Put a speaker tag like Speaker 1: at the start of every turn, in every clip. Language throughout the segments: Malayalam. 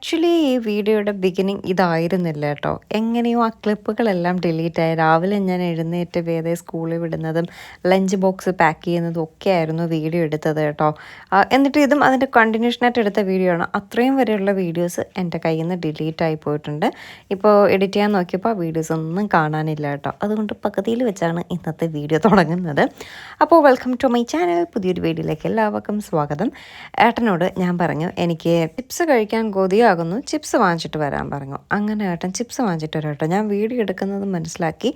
Speaker 1: ആക്ച്വലി ഈ വീഡിയോയുടെ ബിഗിനിങ് ഇതായിരുന്നില്ല കേട്ടോ. എങ്ങനെയോ ആ ക്ലിപ്പുകളെല്ലാം ഡിലീറ്റായി. രാവിലെ ഞാൻ എഴുന്നേറ്റ് വേദയെ സ്കൂളിൽ വിടുന്നതും ലഞ്ച് ബോക്സ് പാക്ക് ചെയ്യുന്നതും ഒക്കെ ആയിരുന്നു വീഡിയോ എടുത്തത് കേട്ടോ. എന്നിട്ട് ഇതും അതിൻ്റെ കണ്ടിന്യൂഷനായിട്ട് എടുത്ത വീഡിയോ ആണ്. അത്രയും വരെയുള്ള വീഡിയോസ് എൻ്റെ കയ്യിൽ നിന്ന് ഡിലീറ്റായി പോയിട്ടുണ്ട്. ഇപ്പോൾ എഡിറ്റ് ചെയ്യാൻ നോക്കിയപ്പോൾ ആ വീഡിയോസ് ഒന്നും കാണാനില്ല കേട്ടോ. അതുകൊണ്ട് പകുതിയിൽ വെച്ചാണ് ഇന്നത്തെ വീഡിയോ തുടങ്ങുന്നത്. അപ്പോൾ വെൽക്കം ടു മൈ ചാനൽ. പുതിയൊരു വീഡിയോയിലേക്ക് എല്ലാവർക്കും സ്വാഗതം. ഏട്ടനോട് ഞാൻ പറഞ്ഞു എനിക്ക് ചിപ്സ് കഴിക്കാൻ കൊതിയാകുന്നു, ചിപ്സ് വാങ്ങിച്ചിട്ട് വരാൻ പറഞ്ഞു. അങ്ങനെ ഏട്ടൻ ചിപ്സ് വാങ്ങിച്ചിട്ട് വരാം കേട്ടോ. ഞാൻ വീഡിയോ എടുക്കുന്നത് മനസ്സിലാക്കി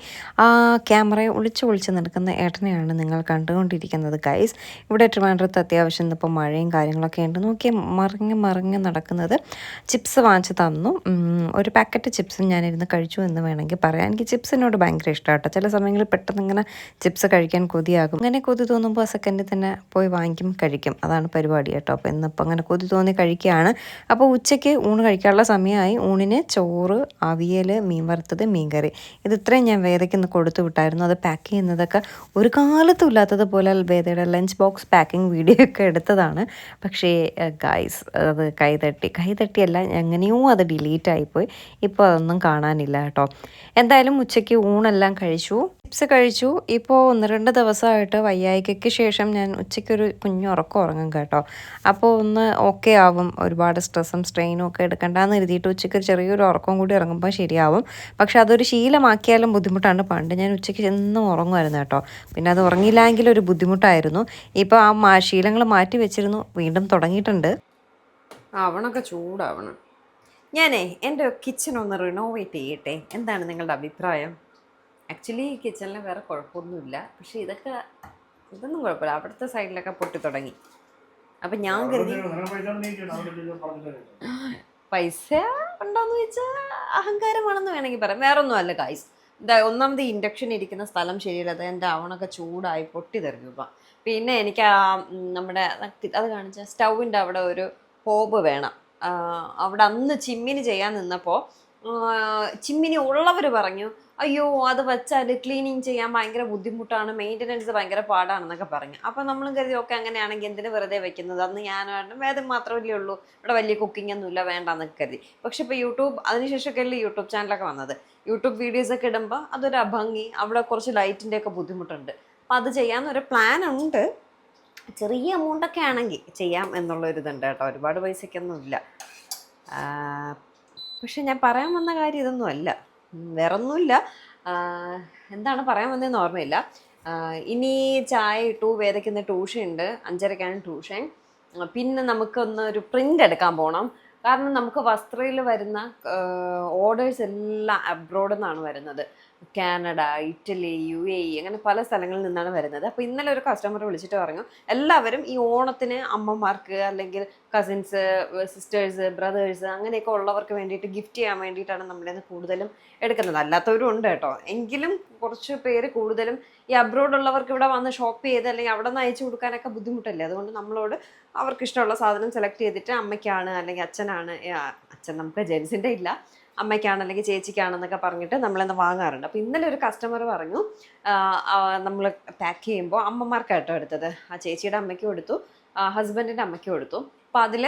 Speaker 1: ആ ക്യാമറയെ ഒളിച്ച് നിൽക്കുന്ന ഏട്ടനെയാണ് നിങ്ങൾ കണ്ടുകൊണ്ടിരിക്കുന്നത് ഗൈസ്. ഇവിടെ ട്രിവാൻഡ്രത്ത് അത്യാവശ്യം ഇന്നിപ്പോൾ മഴയും കാര്യങ്ങളൊക്കെ ഉണ്ട്. നോക്കി മറിഞ്ഞ് നടക്കുന്നത്. ചിപ്സ് വാങ്ങിച്ച് തന്നു. ഒരു പാക്കറ്റ് ചിപ്സും ഞാനിരുന്ന് കഴിച്ചു എന്ന് വേണമെങ്കിൽ പറയാം. എനിക്ക് ചിപ്സിനോട് ഭയങ്കര ഇഷ്ടമാണ് കേട്ടോ. ചില സമയങ്ങളിൽ പെട്ടെന്ന് ഇങ്ങനെ ചിപ്സ് കഴിക്കാൻ കൊതിയാകും. അങ്ങനെ കൊതി തോന്നുമ്പോൾ ആ സെക്കൻഡിൽ തന്നെ പോയി വാങ്ങിക്കും, കഴിക്കും. അതാണ് പരിപാടി കേട്ടോ. അപ്പോൾ ഇന്നിപ്പോൾ അങ്ങനെ കൊതി തോന്നി കഴിക്കുകയാണ്. അപ്പോൾ ഉച്ചയ്ക്ക് ഊണ് കഴിക്കാനുള്ള സമയമായി. ഊണിന് ചോറ്, അവിയൽ, മീൻ വറുത്തത്, മീൻകറി, ഇത് ഇത്രയും ഞാൻ വേദയ്ക്ക് ഇന്ന് കൊടുത്തു വിട്ടായിരുന്നു. അത് പാക്ക് ചെയ്യുന്നതൊക്കെ ഒരു കാലത്തും ഇല്ലാത്തതുപോലെ വേദയുടെ ലഞ്ച് ബോക്സ് പാക്കിംഗ് വീഡിയോ ഒക്കെ എടുത്തതാണ്. പക്ഷേ ഗൈസ് അത് കൈതട്ടിയല്ല, എങ്ങനെയോ അത് ഡിലീറ്റ് ആയിപ്പോയി. ഇപ്പോൾ അതൊന്നും കാണാനില്ല കേട്ടോ. എന്തായാലും ഉച്ചയ്ക്ക് ഊണെല്ലാം കഴിച്ചു, ചിപ്സ് കഴിച്ചു. ഇപ്പോൾ 1-2 ദിവസമായിട്ട് വയ്യായ്കയ്ക്ക് ശേഷം ഞാൻ ഉച്ചയ്ക്കൊരു കുഞ്ഞുറക്കം ഉറങ്ങും കേട്ടോ. അപ്പോൾ ഒന്ന് ഓക്കെ ആവും. ഒരുപാട് സ്ട്രെസ്സും സ്ട്രെയിനും ഒക്കെ എടുക്കണ്ടെന്ന് എഴുതിയിട്ട് ഉച്ചയ്ക്ക് ഒരു ചെറിയൊരു ഉറക്കം കൂടി ഇറങ്ങുമ്പോൾ ശരിയാവും. പക്ഷെ അതൊരു ശീലമാക്കിയാലും ബുദ്ധിമുട്ടാണ്. പണ്ട് ഞാൻ ഉച്ചയ്ക്ക് എന്നും ഉറങ്ങുമായിരുന്നു കേട്ടോ. പിന്നെ അത് ഉറങ്ങിയില്ലെങ്കിൽ ഒരു ബുദ്ധിമുട്ടായിരുന്നു. ഇപ്പോൾ ആ ശീലങ്ങൾ മാറ്റി വെച്ചിരുന്നു, വീണ്ടും തുടങ്ങിയിട്ടുണ്ട്. ആവണൊക്കെ ചൂടാവണം. ഞാനേ എൻ്റെ കിച്ചൺ ഒന്ന് റിനോവേറ്റ് ചെയ്യട്ടെ. എന്താണ് നിങ്ങളുടെ അഭിപ്രായം? ആക്ച്വലി കിച്ചണിൽ വേറെ കുഴപ്പമൊന്നുമില്ല. പക്ഷേ ഇതൊന്നും കുഴപ്പമില്ല. അവിടുത്തെ സൈഡിലൊക്കെ പൊട്ടി തുടങ്ങി. അപ്പം ഞാൻ കരുതി പൈസ ഉണ്ടോയെന്ന് ചോദിച്ചാൽ അഹങ്കാരമാണെന്ന് വേണമെങ്കിൽ പറയാം. വേറെ ഒന്നും അല്ല ഗൈസ്. ഒന്നാമത് ഇൻഡക്ഷൻ ഇരിക്കുന്ന സ്ഥലം ശരിയല്ല. അത് എൻ്റെ അവണൊക്കെ ചൂടായി പൊട്ടി തെറിഞ്ഞു. ഇപ്പം പിന്നെ എനിക്ക് നമ്മുടെ അത് കാണിച്ച സ്റ്റൗവിൻ്റെ അവിടെ ഒരു ഹോബ് വേണം. അവിടെ അന്ന് ചിമ്മിനി ചെയ്യാൻ നിന്നപ്പോൾ ചിമ്മിനി ഉള്ളവർ പറഞ്ഞു, അയ്യോ അത് വെച്ചാൽ ക്ലീനിങ് ചെയ്യാൻ ഭയങ്കര ബുദ്ധിമുട്ടാണ്, മെയിൻ്റനൻസ് ഭയങ്കര പാടാണെന്നൊക്കെ പറഞ്ഞു. അപ്പം നമ്മളും കരുതി ഓക്കെ അങ്ങനെയാണെങ്കിൽ എന്തിനു വെറുതെ വെക്കുന്നത്. അന്ന് ഞാനും വേദം മാത്രമല്ലേ ഉള്ളൂ, ഇവിടെ വലിയ കുക്കിംഗ് ഒന്നും ഇല്ല, വേണ്ടെന്നൊക്കെ കരുതി. പക്ഷെ ഇപ്പോൾ അതിനുശേഷമൊക്കെ അല്ലേ യൂട്യൂബ് ചാനലൊക്കെ വന്നത്. യൂട്യൂബ് വീഡിയോസൊക്കെ ഇടുമ്പോൾ അതൊരു അഭംഗി, അവിടെ കുറച്ച് ലൈറ്റിൻ്റെ ഒക്കെ ബുദ്ധിമുട്ടുണ്ട്. അപ്പം അത് ചെയ്യാമെന്നൊരു പ്ലാൻ ഉണ്ട്. ചെറിയ എമൗണ്ടൊക്കെ ആണെങ്കിൽ ചെയ്യാം എന്നുള്ളൊരിതുണ്ട് കേട്ടോ. ഒരുപാട് പൈസയ്ക്കൊന്നും ഇല്ല. പക്ഷെ ഞാൻ പറയാൻ വന്ന കാര്യം ഇതൊന്നും അല്ല, വേറൊന്നുമില്ല. എന്താണ് പറയാൻ വന്നതെന്ന് ഓർമ്മയില്ല. ഇനി ചായ ഇട്ടു, വേദയ്ക്കുന്ന ട്യൂഷൻ ഉണ്ട്, 5:30ക്കാണ് ട്യൂഷൻ. പിന്നെ നമുക്കൊന്ന് ഒരു പ്രിൻ്റ് എടുക്കാൻ പോകണം. കാരണം നമുക്ക് വസ്ത്രയിൽ വരുന്ന ഓർഡേഴ്സ് എല്ലാം അബ്രോഡിൽ നിന്നാണ് വരുന്നത്. കാനഡ, ഇറ്റലി, UAE അങ്ങനെ പല സ്ഥലങ്ങളിൽ നിന്നാണ് വരുന്നത്. അപ്പോൾ ഇന്നലെ ഒരു കസ്റ്റമർ വിളിച്ചിട്ട് പറഞ്ഞു, എല്ലാവരും ഈ ഓണത്തിന് അമ്മമാർക്ക് അല്ലെങ്കിൽ കസിൻസ്, സിസ്റ്റേഴ്സ്, ബ്രദേഴ്സ് അങ്ങനെയൊക്കെ ഉള്ളവർക്ക് വേണ്ടിയിട്ട് ഗിഫ്റ്റ് ചെയ്യാൻ വേണ്ടിയിട്ടാണ് നമ്മുടെ നിന്ന് കൂടുതലും എടുക്കുന്നത്. അല്ലാത്തവരും ഉണ്ട് കേട്ടോ. എങ്കിലും കുറച്ച് പേര് കൂടുതലും ഈ അബ്രോഡ് ഉള്ളവർക്ക് ഇവിടെ വന്ന് ഷോപ്പ് ചെയ്ത് അല്ലെങ്കിൽ അവിടെ നിന്ന് അയച്ചു കൊടുക്കാനൊക്കെ ബുദ്ധിമുട്ടല്ലേ. അതുകൊണ്ട് നമ്മളോട് അവർക്ക് ഇഷ്ടമുള്ള സാധനം സെലക്ട് ചെയ്തിട്ട് അമ്മയ്ക്കാണ് അല്ലെങ്കിൽ അച്ഛനാണ്, അച്ഛൻ നമുക്ക് ജെൻസിൻ്റെ ഇല്ല, അമ്മയ്ക്കാണ് അല്ലെങ്കിൽ ചേച്ചിക്കാണെന്നൊക്കെ പറഞ്ഞിട്ട് നമ്മളിന്ന് വാങ്ങാറുണ്ട്. അപ്പോൾ ഇന്നലെ ഒരു കസ്റ്റമർ പറഞ്ഞു, നമ്മൾ പാക്ക് ചെയ്യുമ്പോൾ അമ്മമാർക്കായിട്ടോ എടുത്തത്, ആ ചേച്ചിയുടെ അമ്മയ്ക്കും എടുത്തു, ഹസ്ബൻഡിൻ്റെ അമ്മയ്ക്കും എടുത്തു. അപ്പോൾ അതിൽ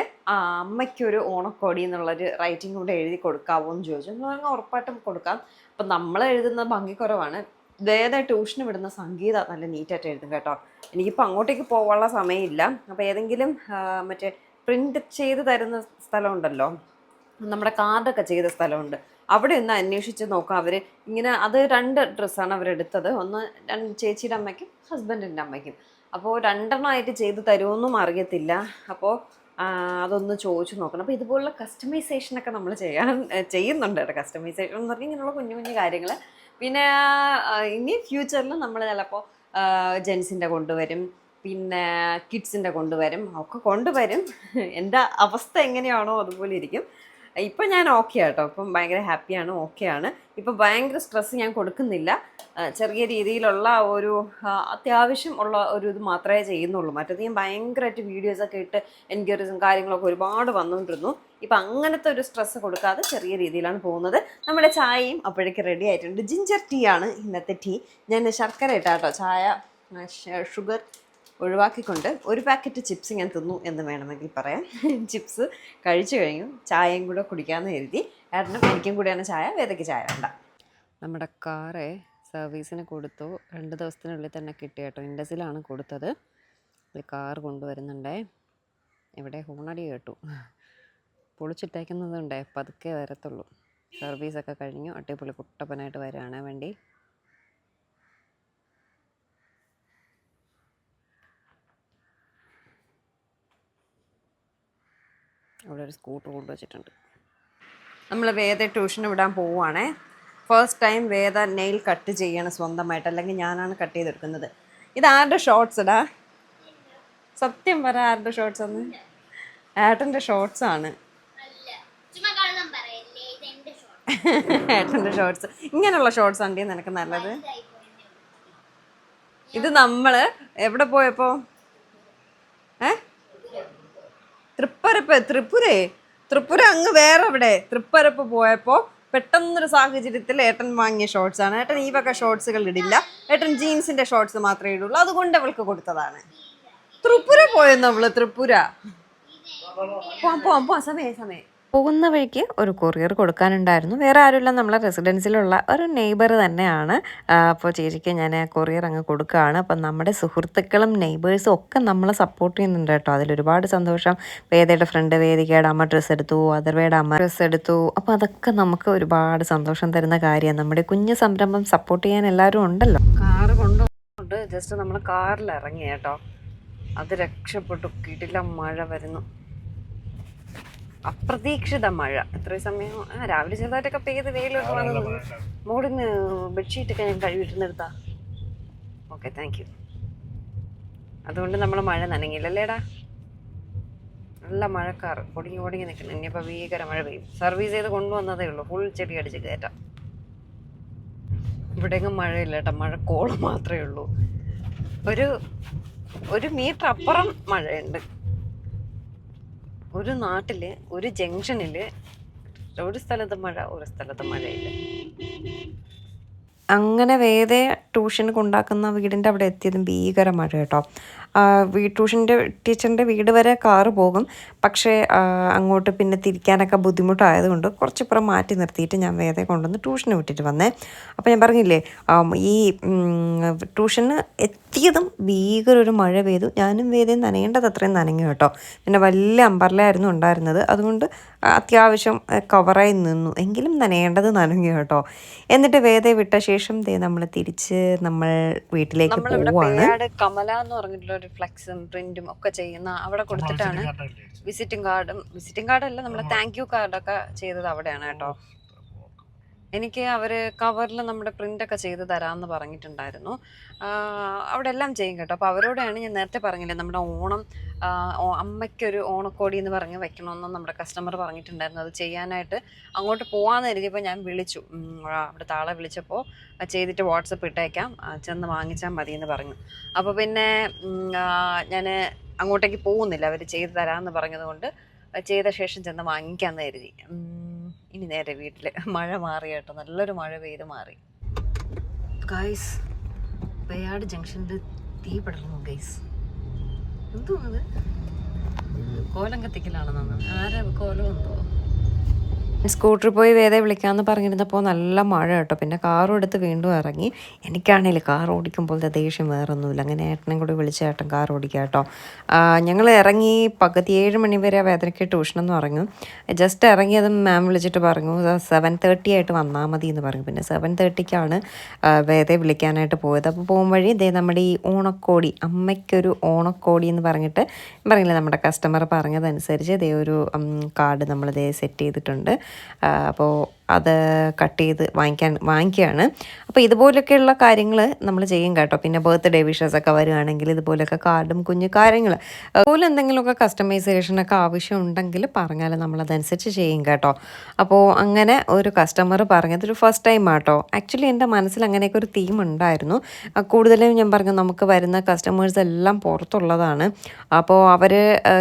Speaker 1: അമ്മയ്ക്കൊരു ഓണക്കോടി എന്നുള്ളൊരു റൈറ്റിംഗ് കൂടെ എഴുതി കൊടുക്കാവോ എന്ന് ചോദിച്ചു. എന്ന് പറഞ്ഞാൽ ഉറപ്പായിട്ടും കൊടുക്കാം. അപ്പം നമ്മൾ എഴുതുന്ന ഭംഗിക്കുറവാണ്. വേറെ ട്യൂഷന് വിടുന്ന സംഗീത നല്ല നീറ്റായിട്ട് എഴുതും കേട്ടോ. എനിക്കിപ്പോൾ അങ്ങോട്ടേക്ക് പോകാനുള്ള സമയമില്ല. അപ്പോൾ ഏതെങ്കിലും മറ്റേ പ്രിൻ്റ് ചെയ്ത് തരുന്ന സ്ഥലമുണ്ടല്ലോ, നമ്മുടെ കാർഡൊക്കെ ചെയ്ത സ്ഥലമുണ്ട്, അവിടെ ഒന്ന് അന്വേഷിച്ച് നോക്കാം. അവർ ഇങ്ങനെ അത് 2 ഡ്രസ്സാണ് അവരെടുത്തത്. ഒന്ന് ചേച്ചിയുടെ അമ്മയ്ക്കും ഹസ്ബൻഡിൻ്റെ അമ്മയ്ക്കും. അപ്പോൾ 2 ചെയ്ത് തരുമെന്നും അറിയത്തില്ല. അപ്പോൾ അതൊന്ന് ചോദിച്ചു നോക്കണം. അപ്പോൾ ഇതുപോലുള്ള കസ്റ്റമൈസേഷനൊക്കെ നമ്മൾ ചെയ്യുന്നുണ്ട് കേട്ടോ. കസ്റ്റമൈസേഷൻ എന്ന് പറഞ്ഞാൽ ഇങ്ങനെയുള്ള കുഞ്ഞു കുഞ്ഞു കാര്യങ്ങൾ. പിന്നെ ഇനി ഫ്യൂച്ചറിൽ നമ്മൾ ചിലപ്പോൾ ജെൻസിൻ്റെ കൊണ്ടുവരും, പിന്നെ കിഡ്സിൻ്റെ കൊണ്ടുവരും, ഒക്കെ കൊണ്ടുവരും. എൻ്റെ അവസ്ഥ എങ്ങനെയാണോ അതുപോലെ ഇരിക്കും. ഇപ്പം ഞാൻ ഓക്കെ ആട്ടോ. ഇപ്പം ഭയങ്കര ഹാപ്പിയാണ്, ഓക്കെയാണ്. ഇപ്പം ഭയങ്കര സ്ട്രെസ്സ് ഞാൻ കൊടുക്കുന്നില്ല. ചെറിയ രീതിയിലുള്ള ഒരു അത്യാവശ്യം ഉള്ള ഒരു ഇത് മാത്രമേ ചെയ്യുന്നുള്ളൂ. മറ്റേത് ഞാൻ ഭയങ്കരമായിട്ട് വീഡിയോസൊക്കെ ഇട്ട് എൻക്വയറീസും കാര്യങ്ങളൊക്കെ ഒരുപാട് വന്നുകൊണ്ടിരുന്നു. ഇപ്പം അങ്ങനത്തെ ഒരു സ്ട്രെസ്സ് കൊടുക്കാതെ ചെറിയ രീതിയിലാണ് പോകുന്നത്. നമ്മുടെ ചായയും അപ്പോഴേക്ക് റെഡി ആയിട്ടുണ്ട്. ജിഞ്ചർ ടീ ആണ് ഇന്നത്തെ ടീ. ഞാൻ ശർക്കര ഇട്ടാട്ടോ ചായ, ഷുഗർ ഒഴിവാക്കിക്കൊണ്ട് ഒരു പാക്കറ്റ് ചിപ്സ് ഞാൻ തിന്നു എന്ന് വേണമെങ്കിൽ പറയാം. ചിപ്സ് കഴിച്ചു കഴിഞ്ഞു, ചായയും കൂടെ കുടിക്കാമെന്ന് കരുതി. ഏട്ടനും എനിക്കും കൂടെയാണ് ചായ, വേദയ്ക്ക് ചായ വേണ്ട. നമ്മുടെ കാറ് സർവീസിന് കൊടുത്തു. 2 ദിവസത്തിനുള്ളിൽ തന്നെ കിട്ടി കേട്ടോ. ഇൻഡസിലാണ് കൊടുത്തത്. കാർ കൊണ്ടുവരുന്നുണ്ടേ. ഇവിടെ ഹോണടി കേട്ടു. പൊളിച്ചിട്ടേക്കുന്നതുണ്ടേ, പതുക്കെ വരത്തുള്ളൂ. സർവീസൊക്കെ കഴിഞ്ഞു, അടിപൊളി കുട്ടപ്പനായിട്ട് വരികയാണ് വേണ്ടി. അവിടെ ഒരു സ്കൂട്ടർ കൊണ്ടുവച്ചിട്ടുണ്ട്. നമ്മൾ വേദ ട്യൂഷന് വിടാൻ പോവുകയാണേ. ഫസ്റ്റ് ടൈം വേദ നെയിൽ കട്ട് ചെയ്യണം സ്വന്തമായിട്ട്, അല്ലെങ്കിൽ ഞാനാണ് കട്ട് ചെയ്തെടുക്കുന്നത്. ഇത് ആരുടെ ഷോർട്സ് ഇടാ? സത്യം പറ, ആരുടെ ഷോർട്സ് ആണ്? ഏട്ടൻ്റെ ഷോർട്സ് ആണ്. ഏട്ടൻ്റെ ഷോർട്സ്. ഇങ്ങനെയുള്ള ഷോർട്സ് ഉണ്ടേ നിനക്ക് നല്ലത്. ഇത് നമ്മള് എവിടെ പോയപ്പോ ത്രിപുര അങ്ങ് വേറെ എവിടെ തൃപ്പരപ്പ് പോയപ്പോ പെട്ടെന്നൊരു സാഹചര്യത്തിൽ ഏട്ടൻ വാങ്ങിയ ഷോർട്സ് ആണ്. ഏട്ടൻ ഈ വക ഷോർട്സുകൾ ഇടില്ല. ഏട്ടൻ ജീൻസിന്റെ ഷോർട്സ് മാത്രമേ ഇടുള്ളൂ. അതുകൊണ്ട് അവൾക്ക് കൊടുത്തതാണ്. ത്രിപുര പോയെന്ന് അവള്. ത്രിപുര പോവാം സമയം. പോകുന്ന വഴിക്ക് ഒരു കൊറിയർ കൊടുക്കാനുണ്ടായിരുന്നു. വേറെ ആരുമില്ല, നമ്മളെ റെസിഡൻസിലുള്ള ഒരു നെയ്ബർ തന്നെയാണ്. അപ്പോൾ ചേച്ചിക്ക് ഞാൻ കൊറിയർ അങ്ങ് കൊടുക്കുകയാണ്. അപ്പം നമ്മുടെ സുഹൃത്തുക്കളും നെയ്ബേഴ്സും ഒക്കെ നമ്മളെ സപ്പോർട്ട് ചെയ്യുന്നുണ്ട് കേട്ടോ. അതിലൊരുപാട് സന്തോഷം. വേദയുടെ ഫ്രണ്ട് വേദികയുടെ അമ്മ ഡ്രസ്സ് എടുത്തു, അതർവയുടെ അമ്മ ഡ്രസ്സ് എടുത്തു. അപ്പോൾ അതൊക്കെ നമുക്ക് ഒരുപാട് സന്തോഷം തരുന്ന കാര്യമാണ്. നമ്മുടെ കുഞ്ഞു സംരംഭം സപ്പോർട്ട് ചെയ്യാൻ എല്ലാവരും ഉണ്ടല്ലോ. കാറ് കൊണ്ടുപോയിട്ട് ജസ്റ്റ് നമ്മൾ കാറിൽ ഇറങ്ങി കേട്ടോ. അത് രക്ഷപ്പെട്ടു. കിടില മഴ വരുന്നു, അപ്രതീക്ഷിത മഴ. ഇത്രയും സമയം രാവിലെ ചെറുതായിട്ടൊക്കെ പെയ്ത് വെയിലൊക്കെ വന്നു. മോളിന്ന് ബെഡ്ഷീറ്റൊക്കെ ഞാൻ കഴുകിയിട്ടുന്നെടുത്താ. Okay, thank you. അതുകൊണ്ട് നമ്മൾ മഴ നനങ്ങില്ലല്ലേടാ. നല്ല മഴക്കാറ് പൊടിങ്ങി നിൽക്കുന്നു. ഇനിയിപ്പോൾ ഭീകര മഴ പെയ്യും. സർവീസ് ചെയ്ത് കൊണ്ടുവന്നതേ ഉള്ളൂ. ഫുൾ ചെടി അടിച്ച് കയറ്റാം. ഇവിടെയെങ്കിലും മഴയില്ല കേട്ടോ. മഴക്കോളം മാത്രമേ ഉള്ളൂ. ഒരു മീറ്റർ അപ്പുറം മഴയുണ്ട്. ഒരു നാട്ടില് ഒരു ജംഗ്ഷനിൽ ഒരു സ്ഥലത്ത് മഴ, ഒരു സ്ഥലത്ത് മഴയില്ല. അങ്ങനെ വേദ ട്യൂഷന് കൊണ്ടാക്കുന്ന വീടിൻ്റെ അവിടെ എത്തിയതും ഭീകര മഴ കേട്ടോ. ട്യൂഷൻ്റെ ടീച്ചറിൻ്റെ വീട് വരെ കാറ് പോകും. പക്ഷേ അങ്ങോട്ട് പിന്നെ തിരിക്കാനൊക്കെ ബുദ്ധിമുട്ടായതുകൊണ്ട് കുറച്ചിപ്പുറം മാറ്റി നിർത്തിയിട്ട് ഞാൻ വേദയെ കൊണ്ടുവന്ന് ട്യൂഷന് വിട്ടിട്ട് വന്നേ. അപ്പോൾ ഞാൻ പറഞ്ഞില്ലേ, ഈ ട്യൂഷന് എത്തിയതും ഭീകര ഒരു മഴ പെയ്തു. ഞാനും വേദയും നനയേണ്ടത് അത്രയും നനഞ്ഞു കേട്ടോ. പിന്നെ വലിയ അമ്പർലയായിരുന്നു ഉണ്ടായിരുന്നത്. അതുകൊണ്ട് അത്യാവശ്യം കവറായി നിന്നു. എങ്കിലും നനയേണ്ടത് നനഞ്ഞു കേട്ടോ. എന്നിട്ട് വേദയെ വിട്ട ശേഷം നമ്മൾ തിരിച്ച് നമ്മൾ വീട്ടിലേക്ക് പോവാണ്. കമല എന്ന് പറഞ്ഞിട്ടുള്ള ഒരു ഫ്ലെക്സും പ്രിന്റും ഒക്കെ ചെയ്യുന്ന അവിടെ കൊടുത്തിട്ടാണ് വിസിറ്റിംഗ് കാർഡല്ല, നമ്മളെ താങ്ക് യു കാർഡൊക്കെ ചെയ്തത് അവിടെയാണ് കേട്ടോ. എനിക്ക് അവർ കവറിൽ നമ്മുടെ പ്രിൻ്റൊക്കെ ചെയ്ത് തരാമെന്ന് പറഞ്ഞിട്ടുണ്ടായിരുന്നു. അവിടെ എല്ലാം ചെയ്യും കേട്ടോ. അപ്പോൾ അവരോടാണ് ഞാൻ നേരത്തെ പറഞ്ഞില്ലേ, നമ്മുടെ ഓണം അമ്മയ്ക്കൊരു ഓണക്കോടി എന്ന് പറഞ്ഞ് വെക്കണമെന്ന് നമ്മുടെ കസ്റ്റമർ പറഞ്ഞിട്ടുണ്ടായിരുന്നു. അത് ചെയ്യാനായിട്ട് അങ്ങോട്ട് പോകാമെന്ന് കരുതിയപ്പോൾ ഞാൻ വിളിച്ചു. അവിടെ താളെ വിളിച്ചപ്പോൾ ചെയ്തിട്ട് വാട്സപ്പ് ഇട്ടേക്കാം, ചെന്ന് വാങ്ങിച്ചാൽ മതി എന്ന് പറഞ്ഞു. അപ്പോൾ പിന്നെ ഞാൻ അങ്ങോട്ടേക്ക് പോകുന്നില്ല. അവർ ചെയ്ത് തരാമെന്ന് പറഞ്ഞതുകൊണ്ട് ചെയ്ത ശേഷം ചെന്ന് വാങ്ങിക്കാമെന്ന് കരുതി. ഇനി നേരെ വീട്ടിൽ. മഴ മാറി കേട്ടോ, നല്ലൊരു മഴ പെയ്ത് മാറി. ഗൈസ്, പേയാട് ജംഗ്ഷനിൽ തീ പടർന്നു ഗൈസ്. എന്തോന്നത്? കോലം കത്തിക്കലാണെന്നാണ്. ആരാ കോലം എന്തോ. സ്കൂട്ടറിൽ പോയി വേദയെ വിളിക്കാമെന്ന് പറഞ്ഞിരുന്നപ്പോൾ നല്ല മഴ കേട്ടോ. പിന്നെ കാറും എടുത്ത് വീണ്ടും ഇറങ്ങി. എനിക്കാണെങ്കിൽ കാർ ഓടിക്കുമ്പോഴത്തെ ദേഷ്യം വേറൊന്നുമില്ല. അങ്ങനെ ഏട്ടനെ കൂടി വിളിച്ച ഏട്ടൻ കാർ ഓടിക്കുക കേട്ടോ. ഞങ്ങൾ ഇറങ്ങി പകുതി 7 മണി വരെ വേദനയ്ക്ക് ട്യൂഷനെന്ന് പറഞ്ഞു. ജസ്റ്റ് ഇറങ്ങിയതും മാം വിളിച്ചിട്ട് പറഞ്ഞു 7:30 ആയിട്ട് വന്നാൽ മതി എന്ന് പറഞ്ഞു. പിന്നെ 7:30ക്കാണ് വേദയെ വിളിക്കാനായിട്ട് പോയത്. അപ്പോൾ പോകും വഴി നമ്മുടെ ഈ ഓണക്കോടി, അമ്മയ്ക്കൊരു ഓണക്കോടി എന്ന് പറഞ്ഞിട്ട് പറഞ്ഞില്ലേ, നമ്മുടെ കസ്റ്റമർ പറഞ്ഞതനുസരിച്ച് ഒരു കാർഡ് നമ്മൾ സെറ്റ് ചെയ്തിട്ടുണ്ട്. അപ്പോൾ അത് കട്ട് ചെയ്ത് വാങ്ങിക്കുകയാണ്. അപ്പോൾ ഇതുപോലൊക്കെയുള്ള കാര്യങ്ങൾ നമ്മൾ ചെയ്യും കേട്ടോ. പിന്നെ ബർത്ത്ഡേ വിഷസൊക്കെ വരികയാണെങ്കിൽ ഇതുപോലൊക്കെ കാർഡും കുഞ്ഞു കാര്യങ്ങൾ അതുപോലെ എന്തെങ്കിലുമൊക്കെ കസ്റ്റമൈസേഷനൊക്കെ ആവശ്യം ഉണ്ടെങ്കിൽ പറഞ്ഞാൽ നമ്മളതനുസരിച്ച് ചെയ്യും കേട്ടോ. അപ്പോൾ അങ്ങനെ ഒരു കസ്റ്റമർ പറഞ്ഞതൊരു ഫസ്റ്റ് ടൈം ആട്ടോ. ആക്ച്വലി എൻ്റെ മനസ്സിൽ അങ്ങനെയൊക്കെ ഒരു തീം ഉണ്ടായിരുന്നു. കൂടുതലും ഞാൻ പറഞ്ഞു നമുക്ക് വരുന്ന കസ്റ്റമേഴ്സ് എല്ലാം പുറത്തുള്ളതാണ്. അപ്പോൾ അവർ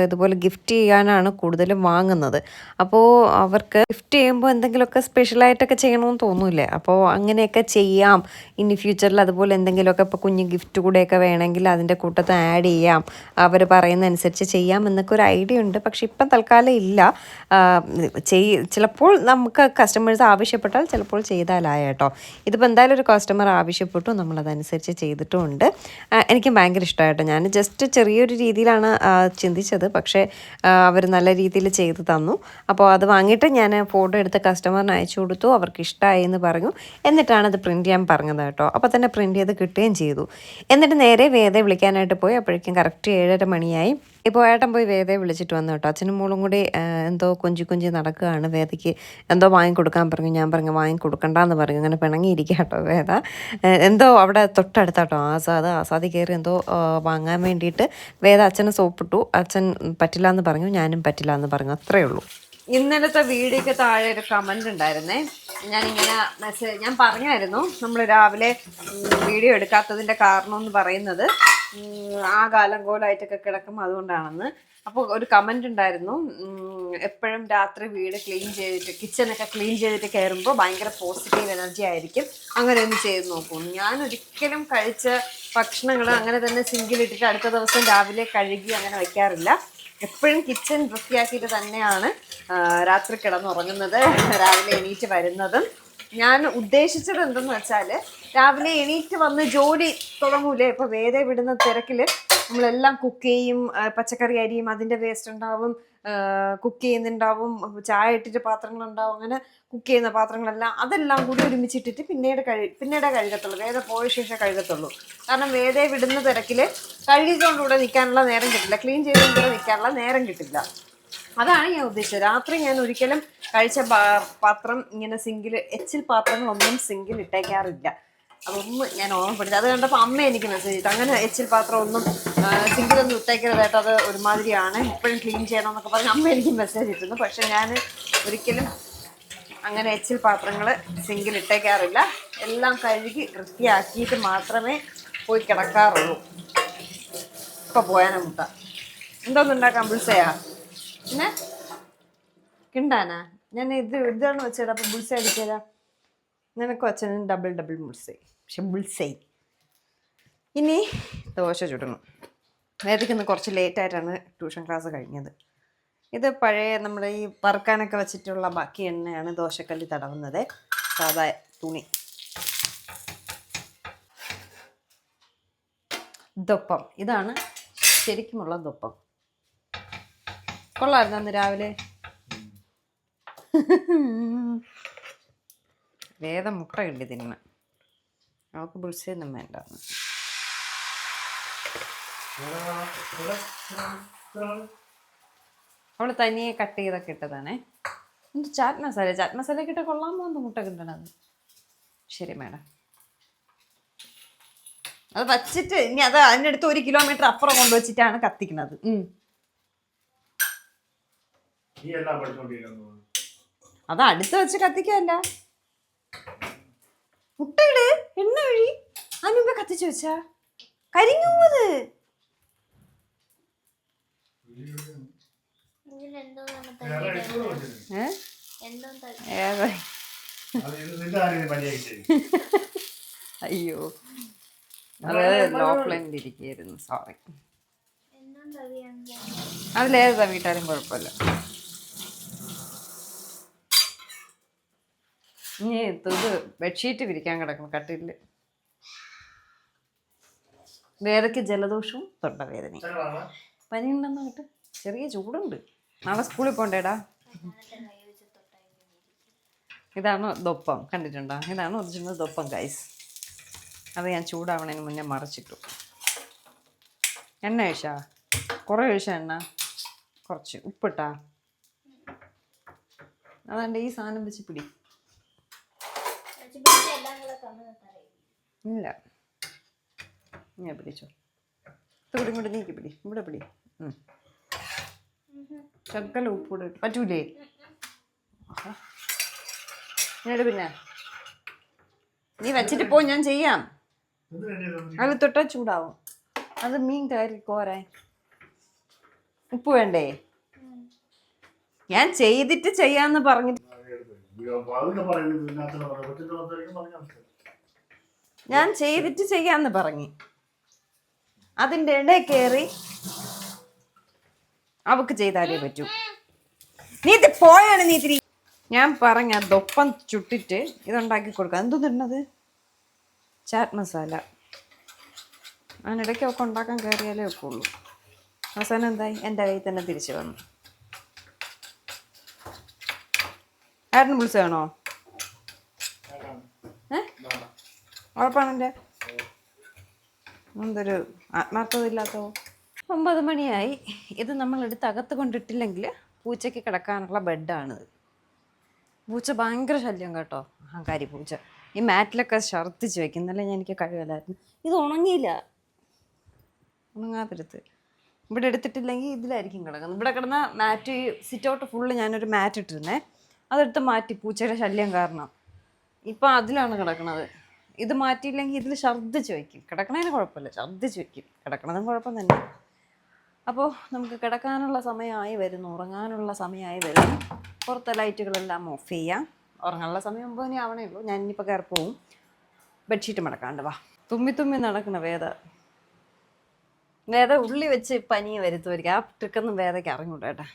Speaker 1: ഇതുപോലെ ഗിഫ്റ്റ് ചെയ്യാനാണ് കൂടുതലും വാങ്ങുന്നത്. അപ്പോൾ അവർക്ക് ഗിഫ്റ്റ് ചെയ്യുമ്പോൾ എന്തെങ്കിലുമൊക്കെ സ്പെഷ്യലായിട്ടൊക്കെ ചെയ്യണമെന്ന് തോന്നൂലേ? അപ്പോൾ അങ്ങനെയൊക്കെ ചെയ്യാം ഇനി ഫ്യൂച്ചറിൽ. അതുപോലെ എന്തെങ്കിലുമൊക്കെ ഇപ്പോൾ കുഞ്ഞ് ഗിഫ്റ്റ് കൂടെയൊക്കെ വേണമെങ്കിൽ അതിൻ്റെ കൂട്ടത്തിൽ ആഡ് ചെയ്യാം, അവർ പറയുന്ന അനുസരിച്ച് ചെയ്യാം എന്നൊക്കെ ഒരു ഐഡിയ ഉണ്ട്. പക്ഷെ ഇപ്പം തൽക്കാലം ഇല്ല. ചിലപ്പോൾ നമുക്ക് കസ്റ്റമേഴ്സ് ആവശ്യപ്പെട്ടാൽ ചിലപ്പോൾ ചെയ്താലായ കേട്ടോ. ഇതിപ്പോൾ എന്തായാലും ഒരു കസ്റ്റമർ ആവശ്യപ്പെട്ടു, നമ്മളതനുസരിച്ച് ചെയ്തിട്ടുമുണ്ട്. എനിക്ക് ഭയങ്കര ഇഷ്ടമായിട്ടോ. ഞാൻ ജസ്റ്റ് ചെറിയൊരു രീതിയിലാണ് ചിന്തിച്ചത്, പക്ഷേ അവർ നല്ല രീതിയിൽ ചെയ്ത് തന്നു. അപ്പോൾ അത് വാങ്ങിയിട്ട് ഞാൻ ഫോട്ടോ എടുത്ത് കസ്റ്റമറിന് അയച്ചു കൊടുത്തു. അവർക്ക് ഇഷ്ടമായി എന്ന് പറഞ്ഞു. എന്നിട്ടാണ് അത് പ്രിൻറ്റ് ചെയ്യാൻ പറഞ്ഞത് കേട്ടോ. അപ്പോൾ തന്നെ പ്രിൻറ്റ് ചെയ്ത് കിട്ടുകയും ചെയ്തു. എന്നിട്ട് നേരെ വേദയെ വിളിക്കാനായിട്ട് പോയി. അപ്പോഴേക്കും കറക്റ്റ് 7:30 മണിയായി. ഇപ്പോൾ ഏട്ടൻ പോയി വേദയെ വിളിച്ചിട്ട് വന്നു കേട്ടോ. അച്ഛനും മോളും കൂടി എന്തോ കൊഞ്ചി നടക്കുകയാണ്. വേദയ്ക്ക് എന്തോ വാങ്ങിക്കൊടുക്കാൻ പറഞ്ഞു. ഞാൻ പറഞ്ഞു വാങ്ങിക്കൊടുക്കണ്ടെന്ന് പറഞ്ഞു. അങ്ങനെ പിണങ്ങിയിരിക്കുക കേട്ടോ വേദ. എന്തോ അവിടെ തൊട്ടടുത്താട്ടോ ആസാദ് കയറി എന്തോ വാങ്ങാൻ വേണ്ടിയിട്ട് വേദ അച്ഛനെ സോപ്പിട്ടു. അച്ഛൻ പറ്റില്ല എന്ന് പറഞ്ഞു, ഞാനും പറ്റില്ല എന്ന് പറഞ്ഞു. അത്രയേ ഉള്ളൂ. ഇന്നലത്തെ വീഡിയോയ്ക്ക് താഴെ ഒരു കമൻ്റ് ഉണ്ടായിരുന്നേ. ഞാൻ പറഞ്ഞായിരുന്നു നമ്മൾ രാവിലെ വീഡിയോ എടുക്കാത്തതിൻ്റെ കാരണം എന്ന് പറയുന്നത് ആ കാലം കോലമായിട്ടൊക്കെ കിടക്കും അതുകൊണ്ടാണെന്ന്. അപ്പോൾ ഒരു കമൻ്റ് ഉണ്ടായിരുന്നു, എപ്പോഴും രാത്രി വീട് ക്ലീൻ ചെയ്തിട്ട് കിച്ചണൊക്കെ ക്ലീൻ ചെയ്തിട്ട് കയറുമ്പോൾ ഭയങ്കര പോസിറ്റീവ് എനർജി ആയിരിക്കും, അങ്ങനെ ഒന്ന് ചെയ്ത് നോക്കൂ. ഞാൻ ഒരിക്കലും കഴിച്ച ഭക്ഷണങ്ങൾ അങ്ങനെ തന്നെ സിങ്കിലിട്ടിട്ട് അടുത്ത ദിവസം രാവിലെ കഴുകി അങ്ങനെ വയ്ക്കാറില്ല. എപ്പോഴും കിച്ചൺ വൃത്തിയാക്കിയിട്ട് തന്നെയാണ് രാത്രി കിടന്നുറങ്ങുന്നത്, രാവിലെ എണീറ്റ് വരുന്നതും. ഞാൻ ഉദ്ദേശിച്ചത് എന്തെന്ന് വെച്ചാൽ രാവിലെ എണീറ്റ് വന്ന് ജോലി തുടങ്ങൂലേ. ഇപ്പോൾ വേദ വിടുന്ന തിരക്കിൽ നമ്മളെല്ലാം കുക്ക് ചെയ്യും, പച്ചക്കറി അരിയും, അതിൻ്റെ വേസ്റ്റ് ഉണ്ടാവും, കുക്ക് ചെയ്യുന്നുണ്ടാവും, ചായ ഇട്ടിട്ട് പാത്രങ്ങളുണ്ടാവും, അങ്ങനെ കുക്ക് ചെയ്യുന്ന പാത്രങ്ങളെല്ലാം അതെല്ലാം കൂടി ഒരുമിച്ചിട്ടിട്ട് പിന്നീട് കഴുകത്തുള്ളൂ. വേദ പോയ ശേഷം കഴുകത്തുള്ളൂ. കാരണം വേദയെ വിടുന്ന തിരക്കിൽ കഴുകിക്കൊണ്ടുകൂടെ നിൽക്കാനുള്ള നേരം കിട്ടില്ല, ക്ലീൻ ചെയ്തുകൊണ്ടുകൂടെ നിൽക്കാനുള്ള നേരം കിട്ടില്ല. അതാണ് ഞാൻ ഉദ്ദേശിച്ചത്. രാത്രി ഞാൻ ഒരിക്കലും കഴിച്ച പാത്രം ഇങ്ങനെ എച്ചിൽ പാത്രങ്ങളൊന്നും സിങ്കിൽ ഇട്ടേക്കാറില്ല. അതൊന്നും ഞാൻ ഓർമ്മപ്പെടുത്തി. അത് കണ്ടപ്പോൾ അമ്മ എനിക്ക് മെസ്സേജ് ഇട്ടു, അങ്ങനെ എച്ചിൽ പാത്രം ഒന്നും സിങ്കിലൊന്നും ഇട്ടേക്കരുതായിട്ട്, അത് ഒരുമാതിരിയാണ്, എപ്പോഴും ക്ലീൻ ചെയ്യണം എന്നൊക്കെ പറഞ്ഞ് അമ്മ എനിക്ക് മെസ്സേജ് ഇട്ടിരുന്നു. പക്ഷെ ഞാൻ ഒരിക്കലും അങ്ങനെ എച്ചിൽ പാത്രങ്ങൾ സിങ്കിൽ ഇട്ടേക്കാറില്ല. എല്ലാം കഴുകി വൃത്തിയാക്കിയിട്ട് മാത്രമേ പോയി കിടക്കാറുള്ളൂ. ഇപ്പോൾ പോയാനാ മുട്ട എന്തോന്നുണ്ടാക്കാം, ബുൾസയാ പിന്നെ കിണ്ടാനാ. ഞാൻ ഇതാണ് വെച്ചേടാ. അപ്പോൾ ബുൾസൈ അടിച്ചേരാ. നിനക്കും അച്ഛനും ഡബിൾ ബുൾസൈ. പക്ഷെ ബുൾസൈ. ഇനി ദോശ ചുടണം. വേദിക്കുന്ന കുറച്ച് ലേറ്റായിട്ടാണ് ട്യൂഷൻ ക്ലാസ് കഴിഞ്ഞത്. ഇത് പഴയ നമ്മുടെ ഈ വറുക്കാനൊക്കെ വെച്ചിട്ടുള്ള ബാക്കി എണ്ണയാണ് ദോശക്കല്ലിൽ തടവുന്നത്, സാധാ തുണി. ദൊപ്പം, ഇതാണ് ശരിക്കുമുള്ള ദൊപ്പം. കൊള്ളായിരുന്നു അന്ന് രാവിലെ. വേദ മുട്ട കിട്ടി തിന്നണം, അവൾക്ക് ബുൾസയൊന്നും വേണ്ട. അവൾ തനിയെ കട്ട് ചെയ്തൊക്കെ ഇട്ടതാണേ. എന്ത് ചാറ്റ് മസാല കിട്ട കൊള്ളാൻ പോകുന്നു മുട്ട കിട്ടണത്. ശരി മേഡം, അത് വച്ചിട്ട് ഇനി അത് അതിനടുത്ത് 1 കിലോമീറ്റർ അപ്പുറം കൊണ്ടുവച്ചിട്ടാണ് കത്തിക്കുന്നത്. അത് അടുത്ത് വെച്ച് കത്തിക്കല്ല, മുട്ടയിട്, എണ്ണ ഒഴി, അതിന് മുമ്പേ കത്തിച്ചു വെച്ചാ കരിഞ്ഞു പോത്. അയ്യോ, അത് ലോ ഫ്ലെയിമിൽ ഇരിക്കുകയായിരുന്നു, സോറി. അതിലേതാ വീട്ടാലും കുഴപ്പമില്ല. ഇനി ഇത് ബെഡ്ഷീറ്റ് വിരിക്കാൻ കിടക്കും കട്ടിലിൽ. വേദയ്ക്ക് ജലദോഷവും തൊണ്ടവേദനയും പനിയുണ്ടെന്ന് കേട്ട്. ചെറിയ ചൂടുണ്ട്. നാളെ സ്കൂളിൽ പോണ്ടേടാ. ഇതാണ് ദൊപ്പം, കണ്ടിട്ടുണ്ടോ? ഇതാണ് ഒറിജിനൽ ദൊപ്പം ഗൈസ്. അത് ഞാൻ ചൂടാവണതിന് മുന്നേ മറിച്ചിട്ടു. എണ്ണ ഒഴിച്ചാ? കുറേ ഒഴിച്ച എണ്ണ, കുറച്ച് ഉപ്പിട്ടാ. അതാണ്ട് ഈ സാധനം വെച്ച് പിടി. ഇല്ല, ഞാൻ പിടിച്ചോ. ഇവിടെ ഇങ്ങോട്ട് നീക്കി പിടി, ഇവിടെ പിടി. ശകല ഉപ്പൂടെ പറ്റൂലേ? എന്നിട്ട് പിന്നെ നീ വെച്ചിട്ട് പോ, ഞാൻ ചെയ്യാം. അത് തൊട്ടാ ചൂടാവും. അത് മീൻ കയറി കോരാൻ ഉപ്പ് വേണ്ടേ? ഞാൻ ചെയ്തിട്ട് ചെയ്യാന്ന് പറഞ്ഞിട്ട് ഞാൻ ചെയ്തിട്ട് ചെയ്യാന്ന് പറഞ്ഞു. അതിന്റെ ഇടയിൽ കയറി അവക്ക് ചെയ്താലേ പറ്റൂ. നീ ഇത് പോയാണ് നീ തിരി. ഞാൻ പറഞ്ഞ ദൊപ്പം ചുട്ടിട്ട് ഇതുണ്ടാക്കി കൊടുക്കാം. എന്തോന്നിടണത്? ചാറ്റ് മസാല. അതിനിടയ്ക്ക് ഒക്കെ ഉണ്ടാക്കാൻ കയറിയാലേ ഒക്കെ ഉള്ളൂ. അവസാനം എന്തായി? എൻ്റെ കയ്യിൽ തന്നെ തിരിച്ചു വന്നു. ആരും വിളിച്ചു വേണോ? ഉറപ്പാണെൻ്റെ എന്തൊരു ആത്മാർത്ഥത ഇല്ലാത്തോ. 9 മണിയായി. ഇത് നമ്മളെടുത്ത് അകത്ത് കൊണ്ടിട്ടില്ലെങ്കിൽ പൂച്ചയ്ക്ക് കിടക്കാനുള്ള ബെഡാണിത്. പൂച്ച ഭയങ്കര ശല്യം കേട്ടോ, അഹങ്കാരി പൂച്ച. ഈ മാറ്റിലൊക്കെ ഛർദ്ദിച്ച് വയ്ക്കും. ഇന്നലെ ഞാൻ എനിക്ക് കഴിവില്ലായിരുന്നു. ഇത് ഉണങ്ങിയില്ല, ഉണങ്ങാതിരുത്ത്. ഇവിടെ എടുത്തിട്ടില്ലെങ്കിൽ ഇതിലായിരിക്കും കിടക്കുന്നത്. ഇവിടെ കിടന്ന മാറ്റ്, സിറ്റൗട്ട് ഫുള്ള് ഞാനൊരു മാറ്റ് ഇട്ടിരുന്നേ, അതെടുത്ത് മാറ്റി പൂച്ചയുടെ ശല്യം കാരണം. ഇപ്പം അതിലാണ് കിടക്കുന്നത്. ഇത് മാറ്റിയില്ലെങ്കിൽ ഇതിൽ ഛർദ്ദിച്ച് വയ്ക്കും. കിടക്കണതിന് കുഴപ്പമില്ല, ഛർദ്ദിച്ച് വയ്ക്കും. കിടക്കണതും കുഴപ്പം തന്നെ. അപ്പോൾ നമുക്ക് കിടക്കാനുള്ള സമയമായി വരുന്നു, ഉറങ്ങാനുള്ള സമയമായി വരുന്നു. പുറത്തെ ലൈറ്റുകളെല്ലാം ഓഫ് ചെയ്യാം. ഉറങ്ങാനുള്ള സമയം 9 മണി ആവണേ ഉള്ളൂ. ഞാൻ ഇനിയിപ്പോൾ കയറി പോവും. ബെഡ്ഷീറ്റ് മടക്കാണ്ട് വാ. തുമ്മി നടക്കണ വേദ ഉള്ളി വെച്ച് പനി വരുത്തുമായിരിക്കും. ആ ട്രിക്കൊന്നും വേദയ്ക്ക് അറിഞ്ഞൂടാ കേട്ടാ.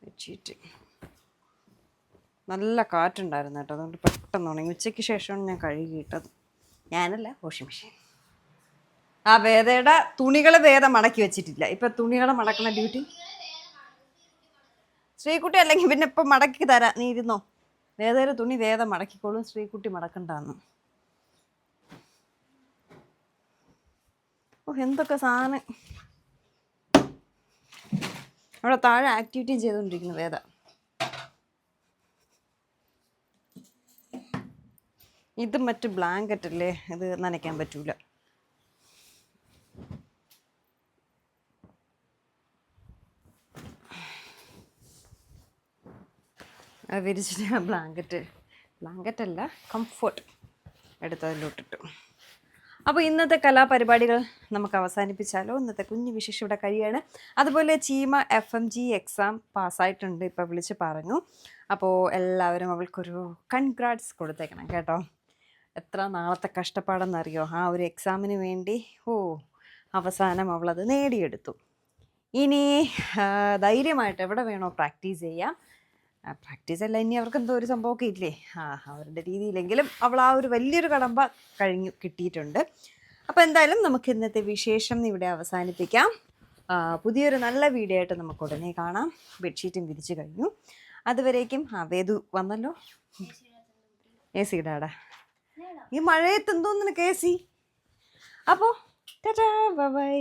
Speaker 1: ബെഡ്ഷീറ്റ് നല്ല കാറ്റുണ്ടായിരുന്നു കേട്ടോ, അതുകൊണ്ട് പെട്ടെന്ന് ഉണങ്ങി. ഉച്ചയ്ക്ക് ശേഷമാണ് ഞാൻ കഴുകിയിട്ടത്. ഞാനല്ല, വാഷിംഗ് മെഷീൻ. ആ വേദയുടെ തുണികൾ വേദ മടക്കി വെച്ചിട്ടില്ല. ഇപ്പം തുണികൾ മടക്കണ ഡ്യൂട്ടി ശ്രീകുട്ടി. അല്ലെങ്കിൽ പിന്നെ ഇപ്പം മടക്കി തരാം, നീ ഇരുന്നോ. വേദയുടെ തുണി വേദ മടക്കിക്കോളും, ശ്രീകുട്ടി മടക്കണ്ടാന്ന്. ഓ എന്തൊക്കെ സാധനം. അവിടെ താഴെ ആക്ടിവിറ്റിയും ചെയ്തുകൊണ്ടിരിക്കുന്നു വേദ. ഇത് മറ്റു ബ്ലാങ്കറ്റ് അല്ലേ, ഇത് നനയ്ക്കാൻ പറ്റൂല. വിരിച്ചിട്ട് ബ്ലാങ്കറ്റല്ല, കംഫർട്ട് എടുത്തതിലോട്ടിട്ടു. അപ്പോൾ ഇന്നത്തെ കലാപരിപാടികൾ നമുക്ക് അവസാനിപ്പിച്ചാലോ. ഇന്നത്തെ കുഞ്ഞു വിശേഷം ഇവിടെ കഴിയാണ്. അതുപോലെ ചീമ FMG എക്സാം പാസ്സായിട്ടുണ്ട്, ഇപ്പോൾ വിളിച്ച് പറഞ്ഞു. അപ്പോൾ എല്ലാവരും അവൾക്കൊരു കൺഗ്രാറ്റ്സ് കൊടുത്തേക്കണം കേട്ടോ. എത്ര നാളത്തെ കഷ്ടപ്പാടെന്നറിയോ ആ ഒരു എക്സാമിന് വേണ്ടി. അവസാനം അവളത് നേടിയെടുത്തു. ഇനി ധൈര്യമായിട്ട് എവിടെ വേണോ പ്രാക്ടീസ് ചെയ്യാം. പ്രാക്ടീസ് അല്ല, ഇനി അവർക്ക് എന്തോ ഒരു സംഭവമൊക്കെ ഇല്ലേ, അവരുടെ രീതിയിലെങ്കിലും അവൾ ആ ഒരു വലിയൊരു കടമ്പ കിട്ടിയിട്ടുണ്ട്. അപ്പോൾ എന്തായാലും നമുക്ക് ഇന്നത്തെ വിശേഷം ഇവിടെ അവസാനിപ്പിക്കാം. പുതിയൊരു നല്ല വീഡിയോ ആയിട്ട് നമുക്ക് ഉടനെ കാണാം. ബെഡ്ഷീറ്റും വിരിച്ചു കഴിഞ്ഞു. അതുവരേക്കും വേദു വന്നല്ലോ. AC ഇടാടാ. ഈ മഴയത്ത് എന്തോന്നിന് AC. അപ്പോൾ ടാറ്റാ, ബൈ ബൈ.